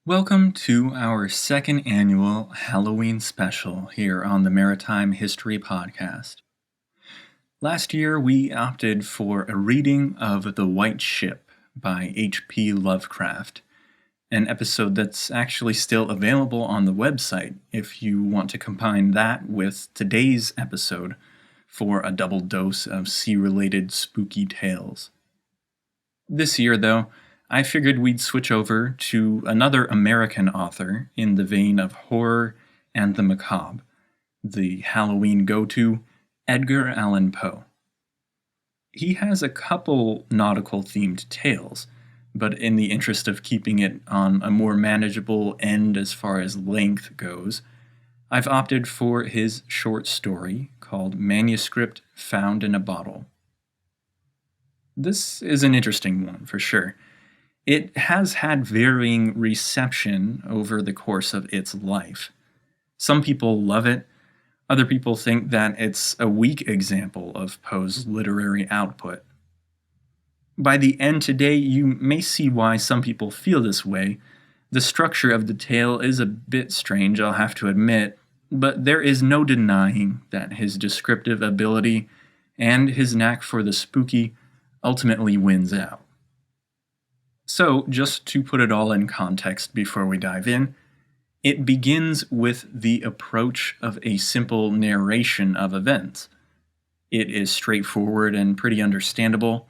Welcome to our second annual Halloween special here on the Maritime History Podcast. Last year, we opted for a reading of The White Ship by H.P. Lovecraft, an episode that's actually still available on the website if you want to combine that with today's episode for a double dose of sea-related spooky tales. This year, though, I figured we'd switch over to another American author in the vein of horror and the macabre, the Halloween go-to, Edgar Allan Poe. He has a couple nautical-themed tales, but in the interest of keeping it on a more manageable end as far as length goes, I've opted for his short story called Manuscript Found in a Bottle. This is an interesting one, for sure. It has had varying reception over the course of its life. Some people love it, other people think that it's a weak example of Poe's literary output. By the end today, you may see why some people feel this way. The structure of the tale is a bit strange, I'll have to admit, but there is no denying that his descriptive ability and his knack for the spooky ultimately wins out. So, just to put it all in context before we dive in, it begins with the approach of a simple narration of events. It is straightforward and pretty understandable,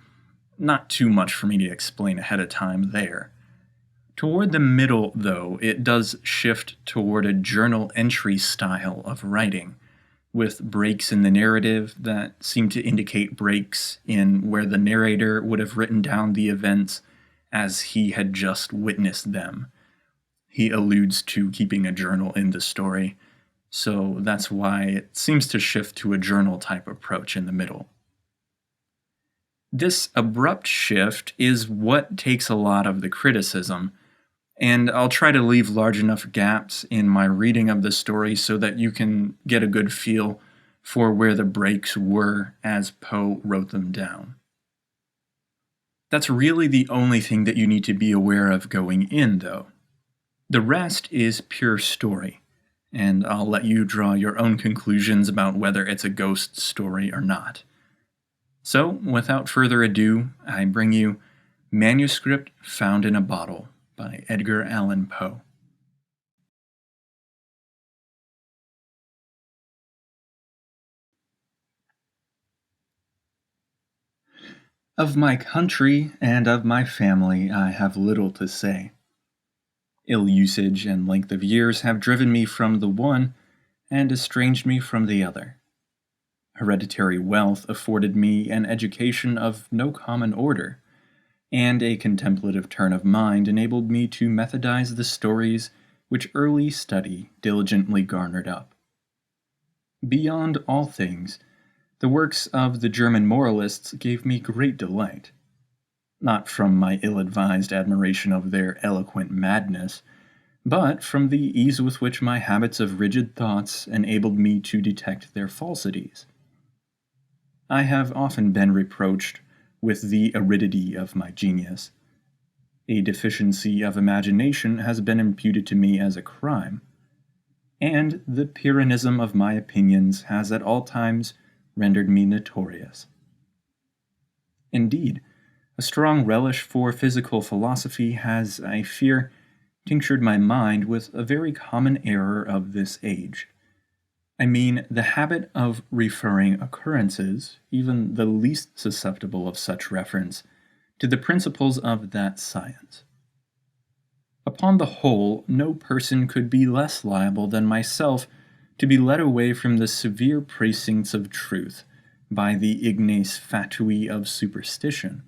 not too much for me to explain ahead of time there. Toward the middle, though, it does shift toward a journal entry style of writing, with breaks in the narrative that seem to indicate breaks in where the narrator would have written down the events as he had just witnessed them. He alludes to keeping a journal in the story, so that's why it seems to shift to a journal-type approach in the middle. This abrupt shift is what takes a lot of the criticism, and I'll try to leave large enough gaps in my reading of the story so that you can get a good feel for where the breaks were as Poe wrote them down. That's really the only thing that you need to be aware of going in, though. The rest is pure story, and I'll let you draw your own conclusions about whether it's a ghost story or not. So, without further ado, I bring you Manuscript Found in a Bottle by Edgar Allan Poe. Of my country and of my family I have little to say. Ill usage and length of years have driven me from the one and estranged me from the other. Hereditary wealth afforded me an education of no common order, and a contemplative turn of mind enabled me to methodize the stories which early study diligently garnered up. Beyond all things, the works of the German moralists gave me great delight, not from my ill-advised admiration of their eloquent madness, but from the ease with which my habits of rigid thoughts enabled me to detect their falsities. I have often been reproached with the aridity of my genius. A deficiency of imagination has been imputed to me as a crime, and the Pyrrhonism of my opinions has at all times rendered me notorious. Indeed, a strong relish for physical philosophy has, I fear, tinctured my mind with a very common error of this age. I mean, the habit of referring occurrences, even the least susceptible of such reference, to the principles of that science. Upon the whole, no person could be less liable than myself to be led away from the severe precincts of truth by the ignes fatui of superstition.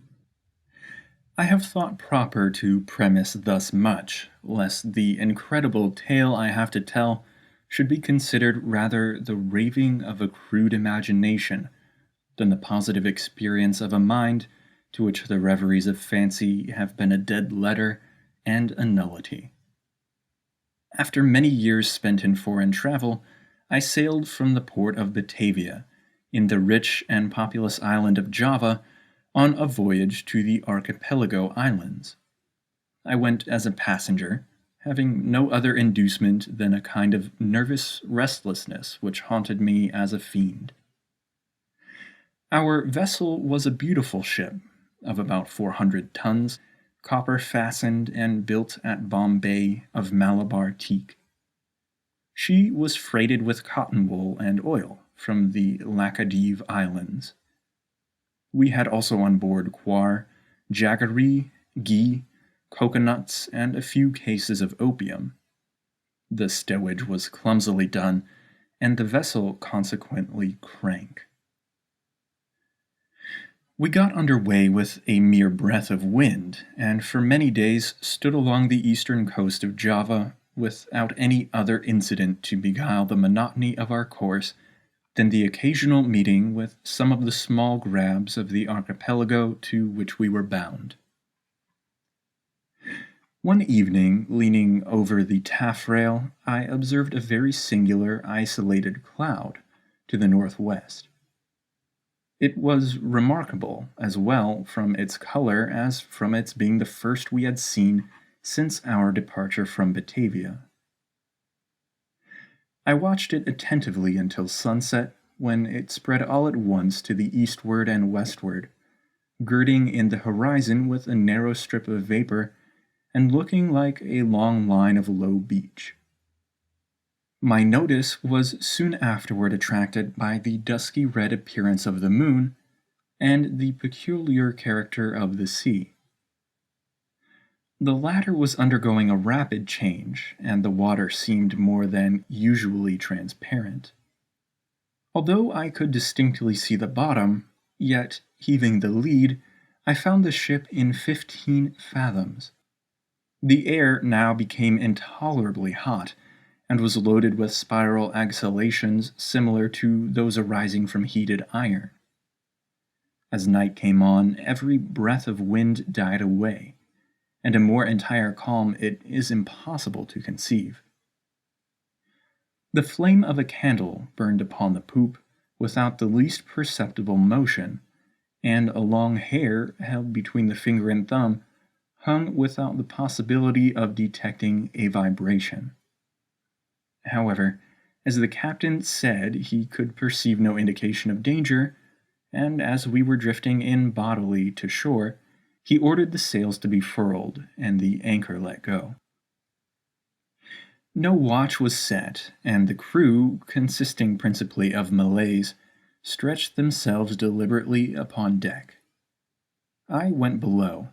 I have thought proper to premise thus much, lest the incredible tale I have to tell should be considered rather the raving of a crude imagination than the positive experience of a mind to which the reveries of fancy have been a dead letter and a nullity. After many years spent in foreign travel, I sailed from the port of Batavia, in the rich and populous island of Java, on a voyage to the archipelago islands. I went as a passenger, having no other inducement than a kind of nervous restlessness which haunted me as a fiend. Our vessel was a beautiful ship of about 400 tons, copper-fastened and built at Bombay of Malabar teak. She was freighted with cotton wool and oil from the Laccadive Islands. We had also on board coir, jaggery, ghee, coconuts, and a few cases of opium. The stowage was clumsily done, and the vessel consequently crank. We got under way with a mere breath of wind, and for many days stood along the eastern coast of Java without any other incident to beguile the monotony of our course than the occasional meeting with some of the small grabs of the archipelago to which we were bound. One evening, leaning over the taffrail, I observed a very singular, isolated cloud to the northwest. It was remarkable, as well from its color as from its being the first we had seen since our departure from Batavia. I watched it attentively until sunset, when it spread all at once to the eastward and westward, girding in the horizon with a narrow strip of vapor, and looking like a long line of low beach. My notice was soon afterward attracted by the dusky red appearance of the moon and the peculiar character of the sea. The latter was undergoing a rapid change, and the water seemed more than usually transparent. Although I could distinctly see the bottom, yet, heaving the lead, I found the ship in 15 fathoms. The air now became intolerably hot, and was loaded with spiral exhalations similar to those arising from heated iron. As night came on, every breath of wind died away, and a more entire calm it is impossible to conceive. The flame of a candle burned upon the poop without the least perceptible motion, and a long hair held between the finger and thumb hung without the possibility of detecting a vibration. However, as the captain said he could perceive no indication of danger, and as we were drifting in bodily to shore, he ordered the sails to be furled and the anchor let go. No watch was set, and the crew, consisting principally of Malays, stretched themselves deliberately upon deck. I went below,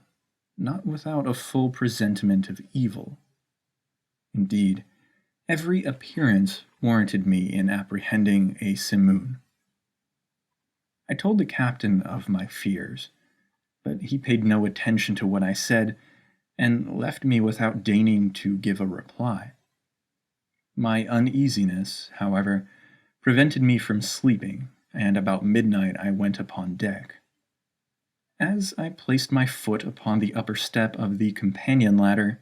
not without a full presentiment of evil. Indeed, every appearance warranted me in apprehending a simoon. I told the captain of my fears, but he paid no attention to what I said, and left me without deigning to give a reply. My uneasiness, however, prevented me from sleeping, and about midnight I went upon deck. As I placed my foot upon the upper step of the companion ladder,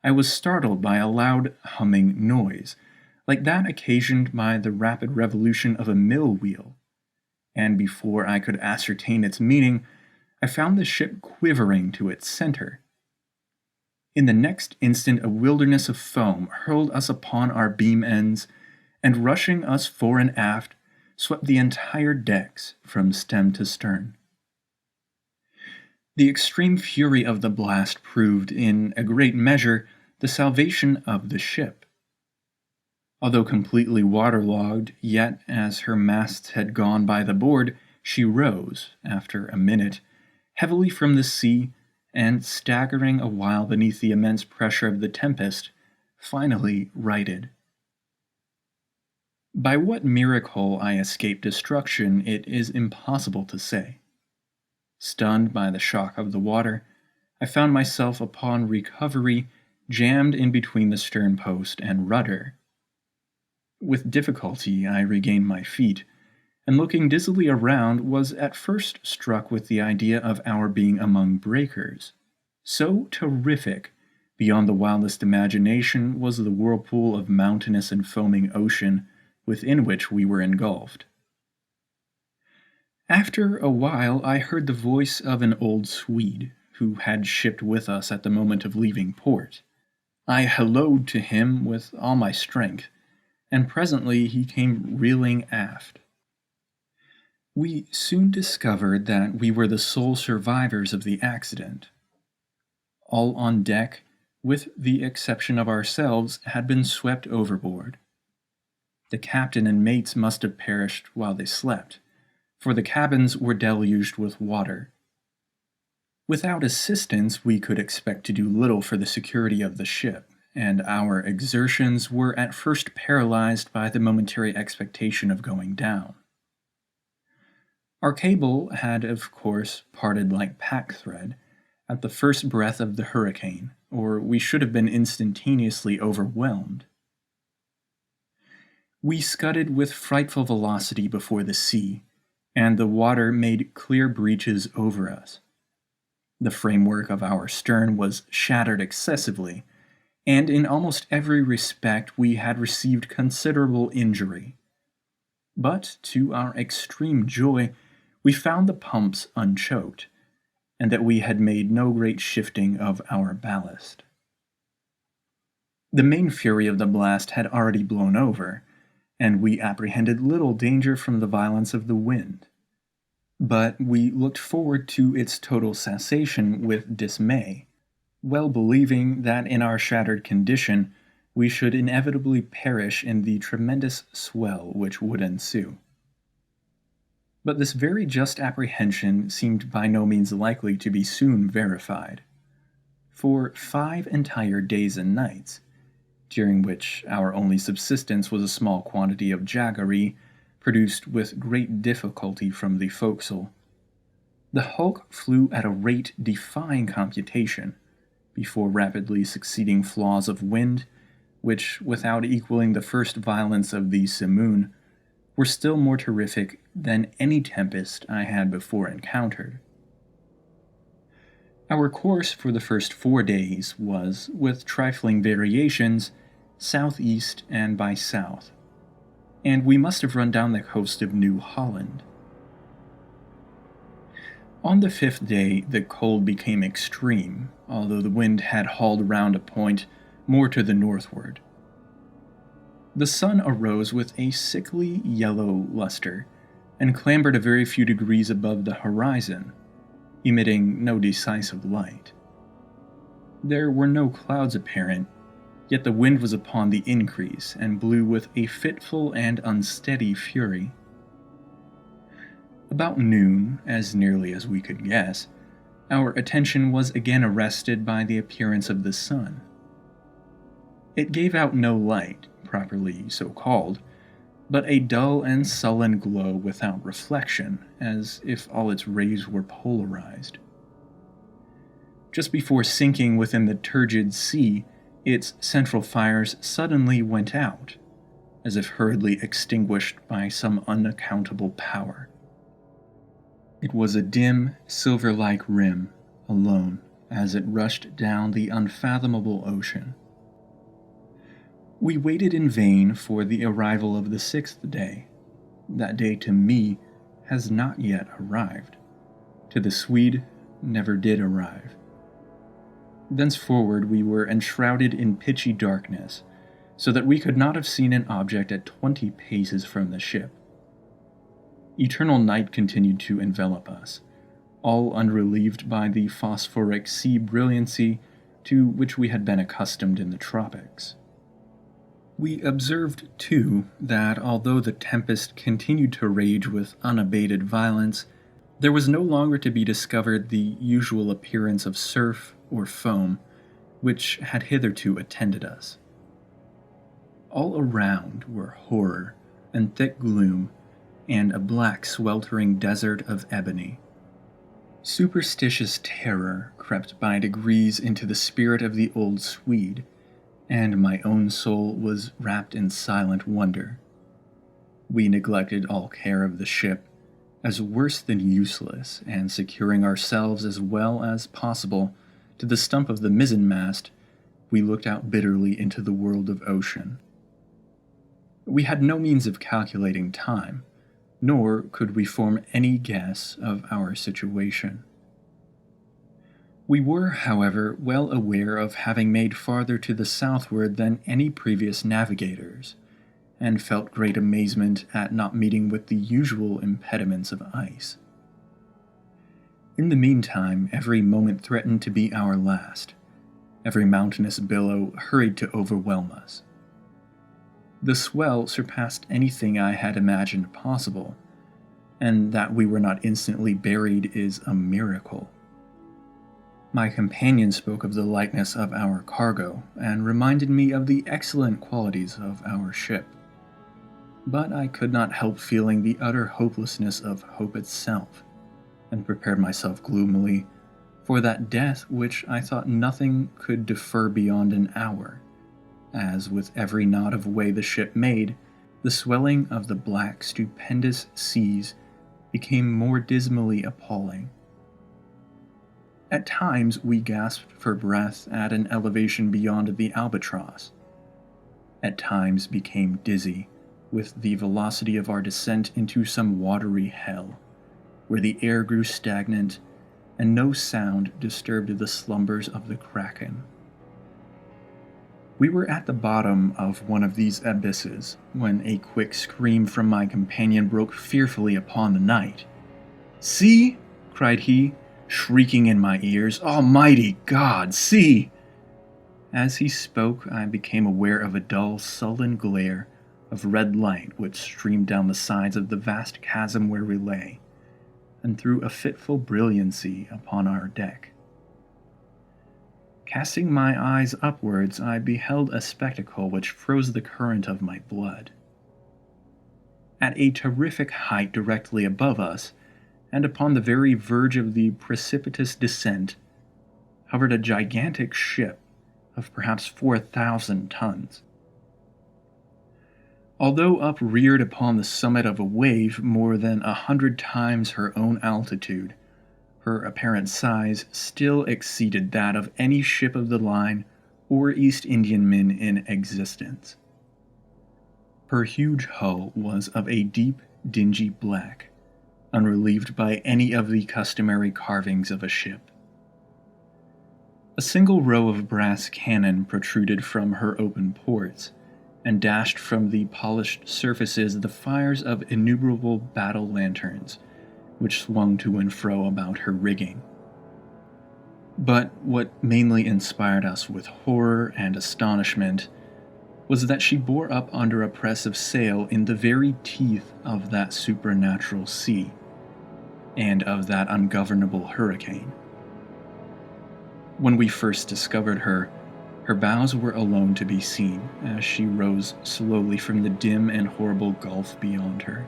I was startled by a loud humming noise, like that occasioned by the rapid revolution of a mill wheel, and before I could ascertain its meaning, I found the ship quivering to its center. In the next instant a wilderness of foam hurled us upon our beam ends, and rushing us fore and aft, swept the entire decks from stem to stern. The extreme fury of the blast proved, in a great measure, the salvation of the ship. Although completely waterlogged, yet, as her masts had gone by the board, she rose, after a minute, heavily from the sea, and, staggering a while beneath the immense pressure of the tempest, finally righted. By what miracle I escaped destruction it is impossible to say. Stunned by the shock of the water, I found myself upon recovery jammed in between the stern post and rudder. With difficulty I regained my feet, and looking dizzily around was at first struck with the idea of our being among breakers. So terrific, beyond the wildest imagination, was the whirlpool of mountainous and foaming ocean within which we were engulfed. After a while I heard the voice of an old Swede, who had shipped with us at the moment of leaving port. I hallooed to him with all my strength, and presently he came reeling aft. We soon discovered that we were the sole survivors of the accident. All on deck, with the exception of ourselves, had been swept overboard. The captain and mates must have perished while they slept, for the cabins were deluged with water. Without assistance, we could expect to do little for the security of the ship, and our exertions were at first paralyzed by the momentary expectation of going down. Our cable had, of course, parted like pack-thread at the first breath of the hurricane, or we should have been instantaneously overwhelmed. We scudded with frightful velocity before the sea, and the water made clear breaches over us. The framework of our stern was shattered excessively, and in almost every respect we had received considerable injury. But, to our extreme joy, we found the pumps unchoked, and that we had made no great shifting of our ballast. The main fury of the blast had already blown over, and we apprehended little danger from the violence of the wind. But we looked forward to its total cessation with dismay, well believing that in our shattered condition we should inevitably perish in the tremendous swell which would ensue. But this very just apprehension seemed by no means likely to be soon verified. For 5 entire days and nights, during which our only subsistence was a small quantity of jaggery, produced with great difficulty from the forecastle, the hulk flew at a rate defying computation, before rapidly succeeding flaws of wind, which, without equaling the first violence of the simoon, were still more terrific than any tempest I had before encountered. Our course for the first 4 days was, with trifling variations, southeast and by south, and we must have run down the coast of New Holland. On the 5th day, the cold became extreme, although the wind had hauled round a point more to the northward. The sun arose with a sickly yellow luster, and clambered a very few degrees above the horizon, emitting no decisive light. There were no clouds apparent, yet the wind was upon the increase, and blew with a fitful and unsteady fury. About noon, as nearly as we could guess, our attention was again arrested by the appearance of the sun. It gave out no light, properly so called, but a dull and sullen glow without reflection, as if all its rays were polarized. Just before sinking within the turgid sea, its central fires suddenly went out, as if hurriedly extinguished by some unaccountable power. It was a dim, silver-like rim, alone, as it rushed down the unfathomable ocean. We waited in vain for the arrival of the 6th day. That day to me has not yet arrived. To the Swede, never did arrive. Thenceforward we were enshrouded in pitchy darkness, so that we could not have seen an object at 20 paces from the ship. Eternal night continued to envelop us, all unrelieved by the phosphoric sea brilliancy to which we had been accustomed in the tropics. We observed, too, that although the tempest continued to rage with unabated violence, there was no longer to be discovered the usual appearance of surf or foam, which had hitherto attended us. All around were horror and thick gloom, and a black sweltering desert of ebony. Superstitious terror crept by degrees into the spirit of the old Swede, and my own soul was wrapped in silent wonder. We neglected all care of the ship, as worse than useless, and securing ourselves as well as possible to the stump of the mizzenmast, we looked out bitterly into the world of ocean. We had no means of calculating time, nor could we form any guess of our situation. We were, however, well aware of having made farther to the southward than any previous navigators, and felt great amazement at not meeting with the usual impediments of ice. In the meantime, every moment threatened to be our last. Every mountainous billow hurried to overwhelm us. The swell surpassed anything I had imagined possible, and that we were not instantly buried is a miracle. My companion spoke of the lightness of our cargo, and reminded me of the excellent qualities of our ship. But I could not help feeling the utter hopelessness of hope itself, and prepared myself gloomily for that death which I thought nothing could defer beyond an hour, as with every knot of way the ship made, the swelling of the black, stupendous seas became more dismally appalling. At times we gasped for breath at an elevation beyond the albatross. At times became dizzy with the velocity of our descent into some watery hell, where the air grew stagnant and no sound disturbed the slumbers of the kraken. We were at the bottom of one of these abysses when a quick scream from my companion broke fearfully upon the night. "See!" cried he, shrieking in my ears. "Almighty God, see!" As he spoke, I became aware of a dull, sullen glare of red light which streamed down the sides of the vast chasm where we lay, and threw a fitful brilliancy upon our deck. Casting my eyes upwards, I beheld a spectacle which froze the current of my blood. At a terrific height directly above us, and upon the very verge of the precipitous descent, hovered a gigantic ship of perhaps 4,000 tons. Although upreared upon the summit of a wave more than 100 times her own altitude, her apparent size still exceeded that of any ship of the line or East Indiaman in existence. Her huge hull was of a deep, dingy black, unrelieved by any of the customary carvings of a ship. A single row of brass cannon protruded from her open ports, and dashed from the polished surfaces the fires of innumerable battle lanterns, which swung to and fro about her rigging. But what mainly inspired us with horror and astonishment was that she bore up under a press of sail in the very teeth of that supernatural sea, and of that ungovernable hurricane. When we first discovered her, her bows were alone to be seen, as she rose slowly from the dim and horrible gulf beyond her.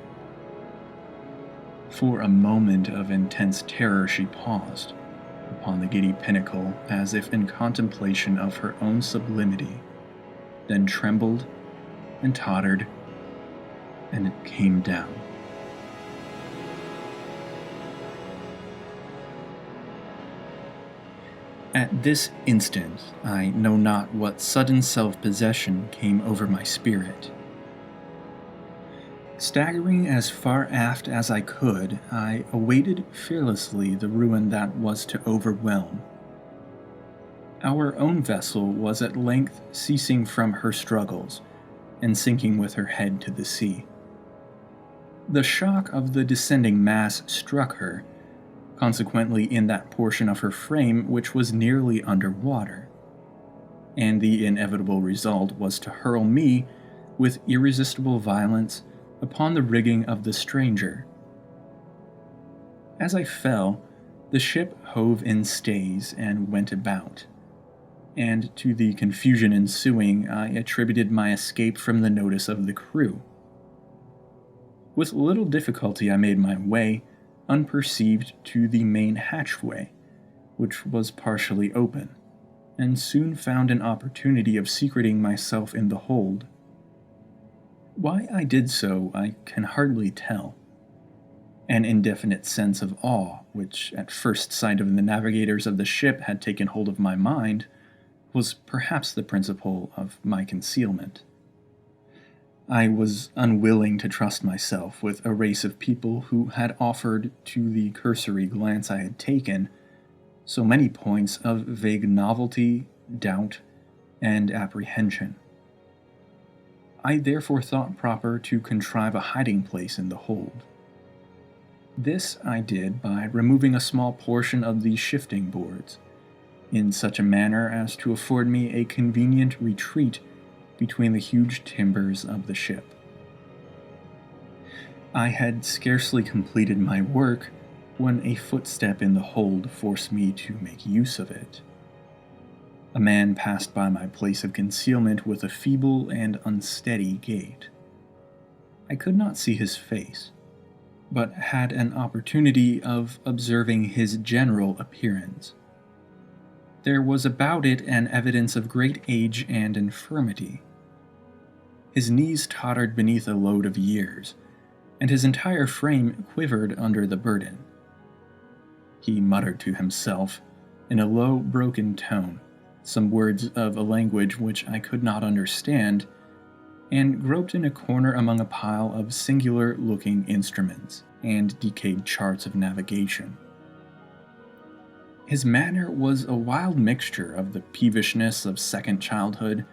For a moment of intense terror she paused upon the giddy pinnacle, as if in contemplation of her own sublimity, then trembled and tottered, and it came down. At this instant, I know not what sudden self-possession came over my spirit. Staggering as far aft as I could, I awaited fearlessly the ruin that was to overwhelm. Our own vessel was at length ceasing from her struggles, and sinking with her head to the sea. The shock of the descending mass struck her, consequently in that portion of her frame which was nearly under water, and the inevitable result was to hurl me with irresistible violence upon the rigging of the stranger. As I fell, the ship hove in stays and went about, and to the confusion ensuing I attributed my escape from the notice of the crew. With little difficulty I made my way, unperceived, to the main hatchway, which was partially open, and soon found an opportunity of secreting myself in the hold. Why I did so I can hardly tell. An indefinite sense of awe, which at first sight of the navigators of the ship had taken hold of my mind, was perhaps the principle of my concealment. I was unwilling to trust myself with a race of people who had offered, to the cursory glance I had taken, so many points of vague novelty, doubt, and apprehension. I therefore thought proper to contrive a hiding place in the hold. This I did by removing a small portion of the shifting boards, in such a manner as to afford me a convenient retreat between the huge timbers of the ship. I had scarcely completed my work when a footstep in the hold forced me to make use of it. A man passed by my place of concealment with a feeble and unsteady gait. I could not see his face, but had an opportunity of observing his general appearance. There was about it an evidence of great age and infirmity. His knees tottered beneath a load of years, and his entire frame quivered under the burden. He muttered to himself, in a low, broken tone, some words of a language which I could not understand, and groped in a corner among a pile of singular-looking instruments and decayed charts of navigation. His manner was a wild mixture of the peevishness of second childhood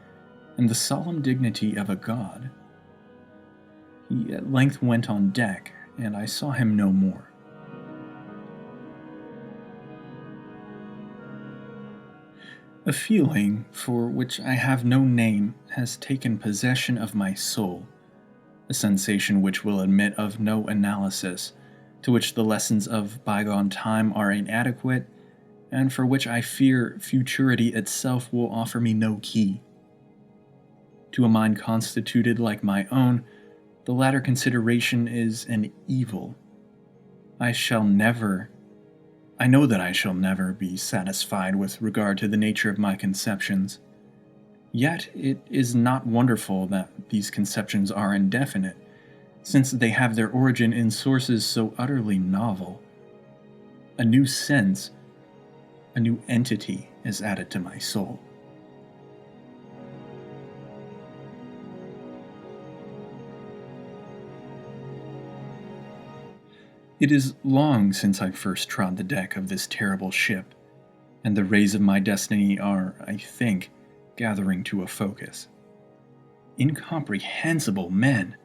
and the solemn dignity of a god. He at length went on deck, and I saw him no more. A feeling, for which I have no name, has taken possession of my soul, a sensation which will admit of no analysis, to which the lessons of bygone time are inadequate, and for which I fear futurity itself will offer me no key. To a mind constituted like my own, the latter consideration is an evil. I know that I shall never be satisfied with regard to the nature of my conceptions. Yet it is not wonderful that these conceptions are indefinite, since they have their origin in sources so utterly novel. A new sense, a new entity is added to my soul. It is long since I first trod the deck of this terrible ship, and the rays of my destiny are, I think, gathering to a focus. Incomprehensible men,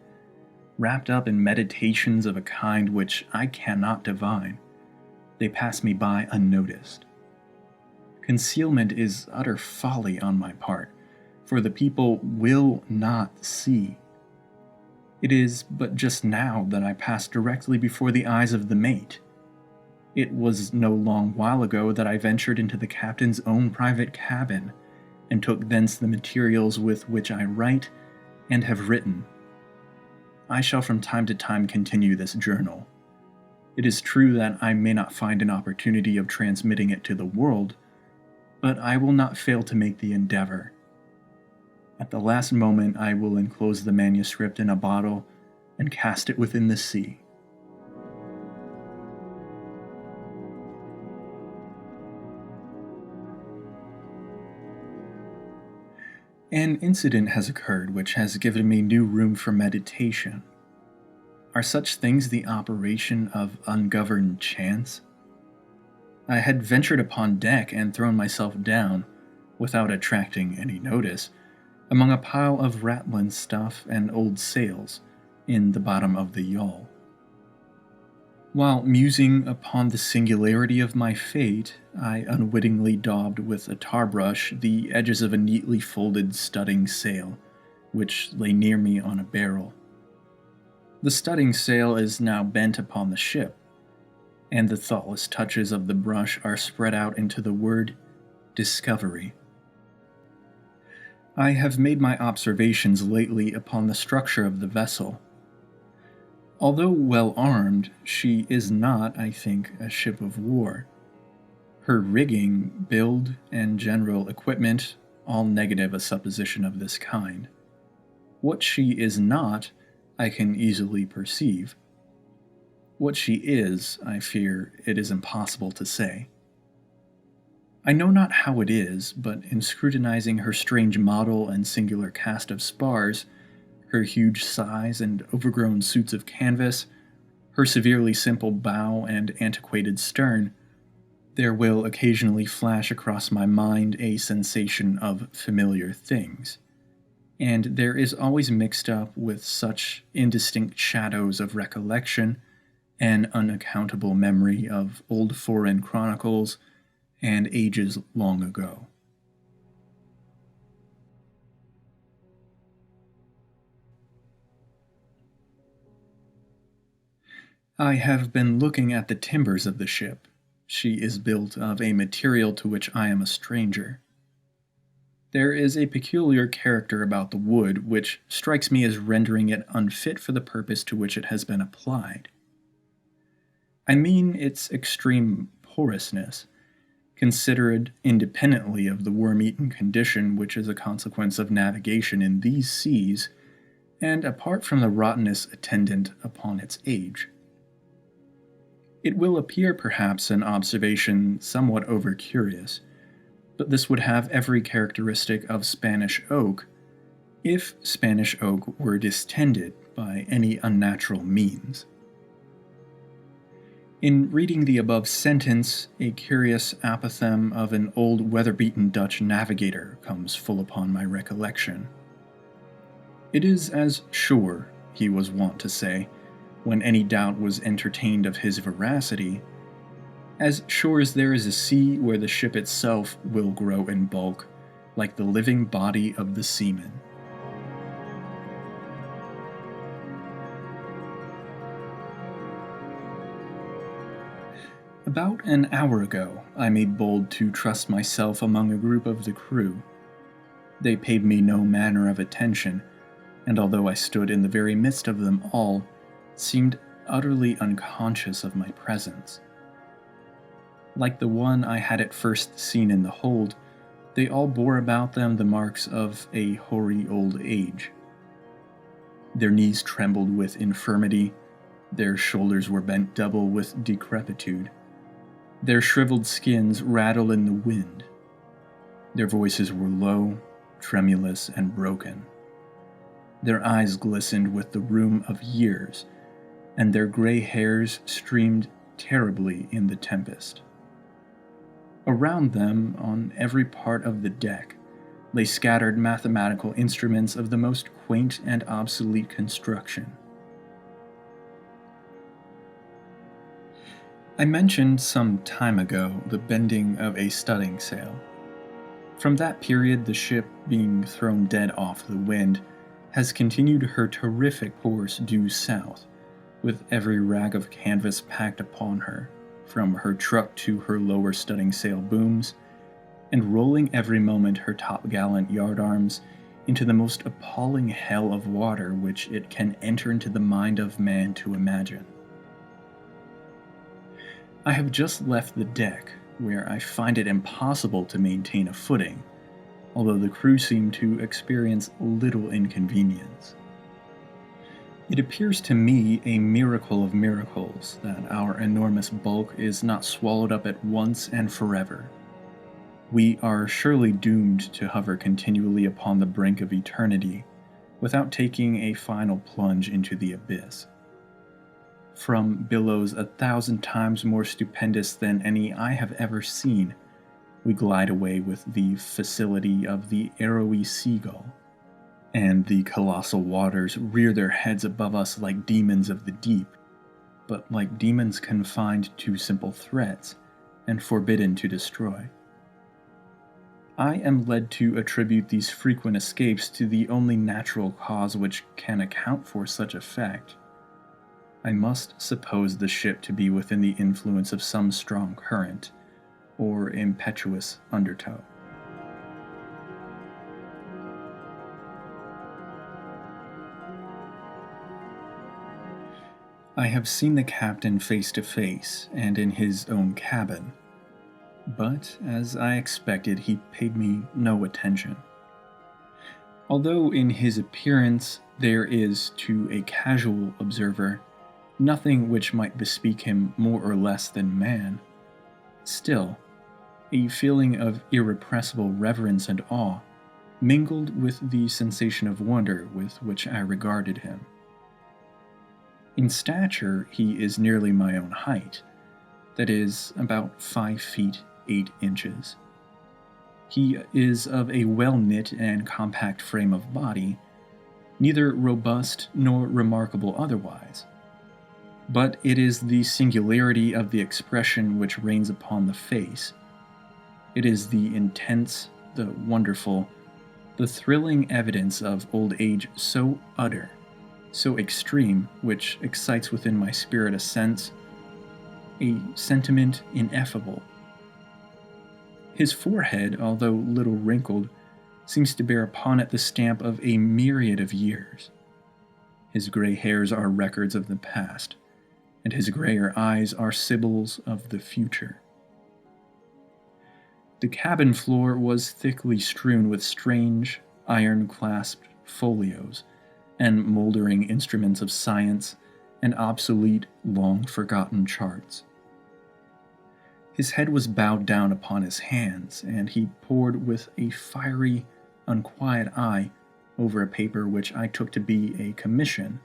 wrapped up in meditations of a kind which I cannot divine, they pass me by unnoticed. Concealment is utter folly on my part, for the people will not see. It is but just now that I passed directly before the eyes of the mate. It was no long while ago that I ventured into the captain's own private cabin, and took thence the materials with which I write and have written. I shall from time to time continue this journal. It is true that I may not find an opportunity of transmitting it to the world, but I will not fail to make the endeavor. At the last moment I will enclose the manuscript in a bottle and cast it within the sea. An incident has occurred which has given me new room for meditation. Are such things the operation of ungoverned chance? I had ventured upon deck and thrown myself down, without attracting any notice, among a pile of ratlin stuff and old sails in the bottom of the yawl. While musing upon the singularity of my fate, I unwittingly daubed with a tar brush the edges of a neatly folded studding sail, which lay near me on a barrel. The studding sail is now bent upon the ship, and the thoughtless touches of the brush are spread out into the word Discovery. I have made my observations lately upon the structure of the vessel. Although well armed, she is not, I think, a ship of war. Her rigging, build, and general equipment all negative a supposition of this kind. What she is not, I can easily perceive. What she is, I fear it is impossible to say. I know not how it is, but in scrutinizing her strange model and singular cast of spars, her huge size and overgrown suits of canvas, her severely simple bow and antiquated stern, There will occasionally flash across my mind a sensation of familiar things, and there is always mixed up with such indistinct shadows of recollection an unaccountable memory of old foreign chronicles and ages long ago. I have been looking at the timbers of the ship. She is built of a material to which I am a stranger. There is a peculiar character about the wood which strikes me as rendering it unfit for the purpose to which it has been applied. I mean its extreme porousness, considered independently of the worm-eaten condition which is a consequence of navigation in these seas, and apart from the rottenness attendant upon its age. It will appear perhaps an observation somewhat over-curious, but this would have every characteristic of Spanish oak if Spanish oak were distended by any unnatural means. In reading the above sentence, a curious apothegm of an old weather-beaten Dutch navigator comes full upon my recollection. It is as sure, he was wont to say, when any doubt was entertained of his veracity, as sure as there is a sea where the ship itself will grow in bulk, like the living body of the seaman. About an hour ago, I made bold to trust myself among a group of the crew. They paid me no manner of attention, and although I stood in the very midst of them all, seemed utterly unconscious of my presence. Like the one I had at first seen in the hold, they all bore about them the marks of a hoary old age. Their knees trembled with infirmity, their shoulders were bent double with decrepitude, their shriveled skins rattled in the wind, their voices were low, tremulous, and broken. Their eyes glistened with the rheum of years, and their gray hairs streamed terribly in the tempest. Around them, on every part of the deck, lay scattered mathematical instruments of the most quaint and obsolete construction. I mentioned some time ago the bending of a studding sail. From that period, the ship, being thrown dead off the wind, has continued her terrific course due south, with every rag of canvas packed upon her, from her truck to her lower studding sail booms, and rolling every moment her topgallant yardarms into the most appalling hell of water which it can enter into the mind of man to imagine. I have just left the deck, where I find it impossible to maintain a footing, although the crew seem to experience little inconvenience. It appears to me a miracle of miracles that our enormous bulk is not swallowed up at once and forever. We are surely doomed to hover continually upon the brink of eternity, without taking a final plunge into the abyss. From billows 1,000 times more stupendous than any I have ever seen, we glide away with the facility of the arrowy seagull, and the colossal waters rear their heads above us like demons of the deep, but like demons confined to simple threats and forbidden to destroy. I am led to attribute these frequent escapes to the only natural cause which can account for such effect. I must suppose the ship to be within the influence of some strong current, or impetuous undertow. I have seen the captain face to face and in his own cabin, but as I expected, he paid me no attention. Although in his appearance there is, to a casual observer, nothing which might bespeak him more or less than man, still, a feeling of irrepressible reverence and awe mingled with the sensation of wonder with which I regarded him. In stature, he is nearly my own height, that is about 5 feet 8 inches. He is of a well-knit and compact frame of body, neither robust nor remarkable otherwise. But it is the singularity of the expression which reigns upon the face. It is the intense, the wonderful, the thrilling evidence of old age so utter, so extreme, which excites within my spirit a sense, a sentiment ineffable. His forehead, although little wrinkled, seems to bear upon it the stamp of a myriad of years. His gray hairs are records of the past, and his grayer eyes are sibyls of the future. The cabin floor was thickly strewn with strange, iron-clasped folios and moldering instruments of science and obsolete, long-forgotten charts. His head was bowed down upon his hands, and he pored with a fiery, unquiet eye over a paper which I took to be a commission,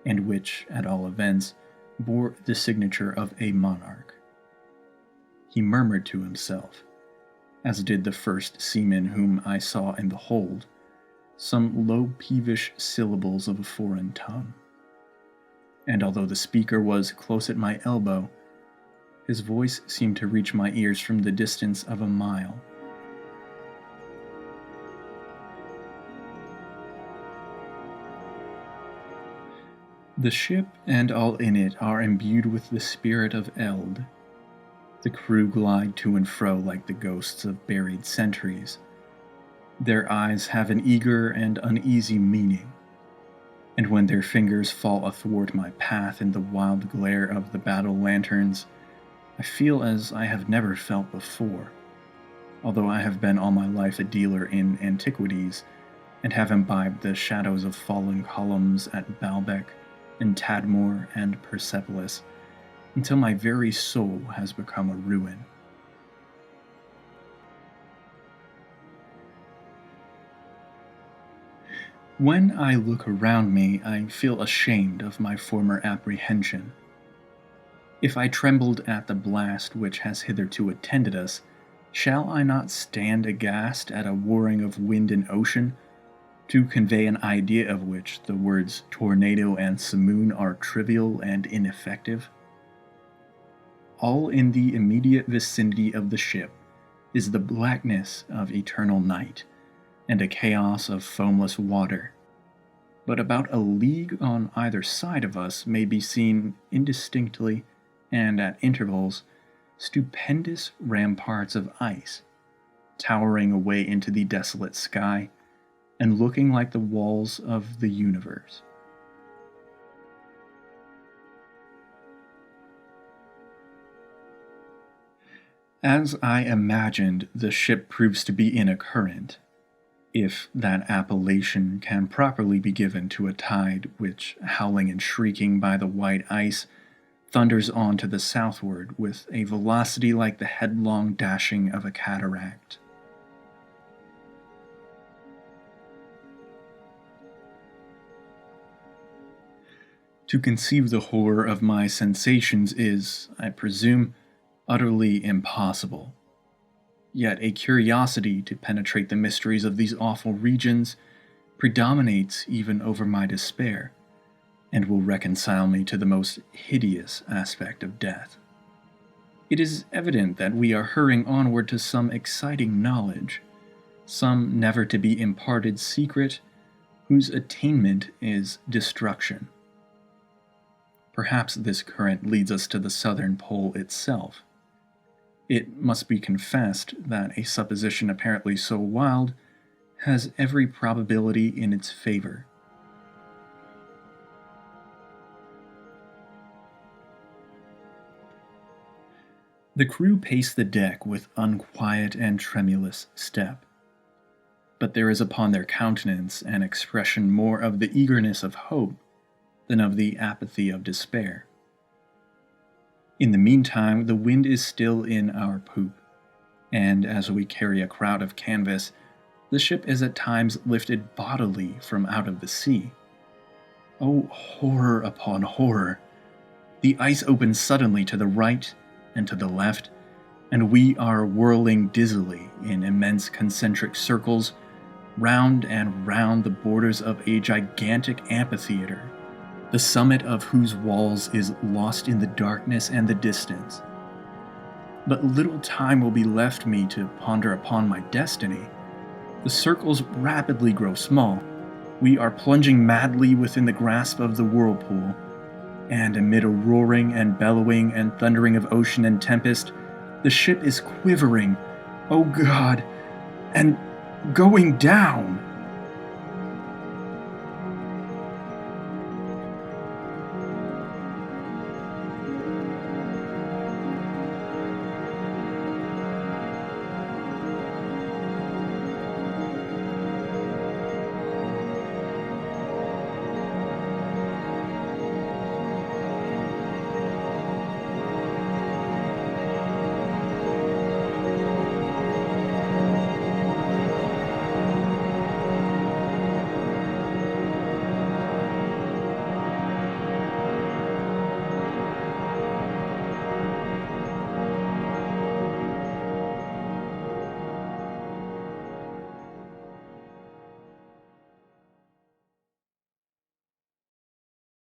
and which, at all events, bore the signature of a monarch. He murmured to himself, as did the first seaman whom I saw in the hold, some low peevish syllables of a foreign tongue. And although the speaker was close at my elbow, his voice seemed to reach my ears from the distance of a mile. The ship and all in it are imbued with the spirit of eld. The crew glide to and fro like the ghosts of buried centuries. Their eyes have an eager and uneasy meaning, and when their fingers fall athwart my path in the wild glare of the battle lanterns, I feel as I have never felt before, although I have been all my life a dealer in antiquities, and have imbibed the shadows of fallen columns at Baalbek and Tadmor and Persepolis, until my very soul has become a ruin. When I look around me, I feel ashamed of my former apprehension. If I trembled at the blast which has hitherto attended us, shall I not stand aghast at a warring of wind and ocean, to convey an idea of which the words tornado and simoon are trivial and ineffective? All in the immediate vicinity of the ship is the blackness of eternal night, and a chaos of foamless water. But about a league on either side of us may be seen indistinctly, and at intervals, stupendous ramparts of ice, towering away into the desolate sky, and looking like the walls of the universe. As I imagined, the ship proves to be in a current, if that appellation can properly be given to a tide which, howling and shrieking by the white ice, thunders on to the southward with a velocity like the headlong dashing of a cataract. To conceive the horror of my sensations is, I presume, utterly impossible. Yet a curiosity to penetrate the mysteries of these awful regions predominates even over my despair, and will reconcile me to the most hideous aspect of death. It is evident that we are hurrying onward to some exciting knowledge, some never-to-be imparted secret, whose attainment is destruction. Perhaps this current leads us to the southern pole itself. It must be confessed that a supposition apparently so wild has every probability in its favor. The crew pace the deck with unquiet and tremulous step, but there is upon their countenance an expression more of the eagerness of hope than of the apathy of despair. In the meantime, the wind is still in our poop, and as we carry a crowd of canvas, the ship is at times lifted bodily from out of the sea. Oh, horror upon horror! The ice opens suddenly to the right, and to the left, and we are whirling dizzily in immense concentric circles, round and round the borders of a gigantic amphitheater, the summit of whose walls is lost in the darkness and the distance. But little time will be left me to ponder upon my destiny. The circles rapidly grow small. We are plunging madly within the grasp of the whirlpool, and amid a roaring and bellowing and thundering of ocean and tempest, the ship is quivering, oh God, and going down.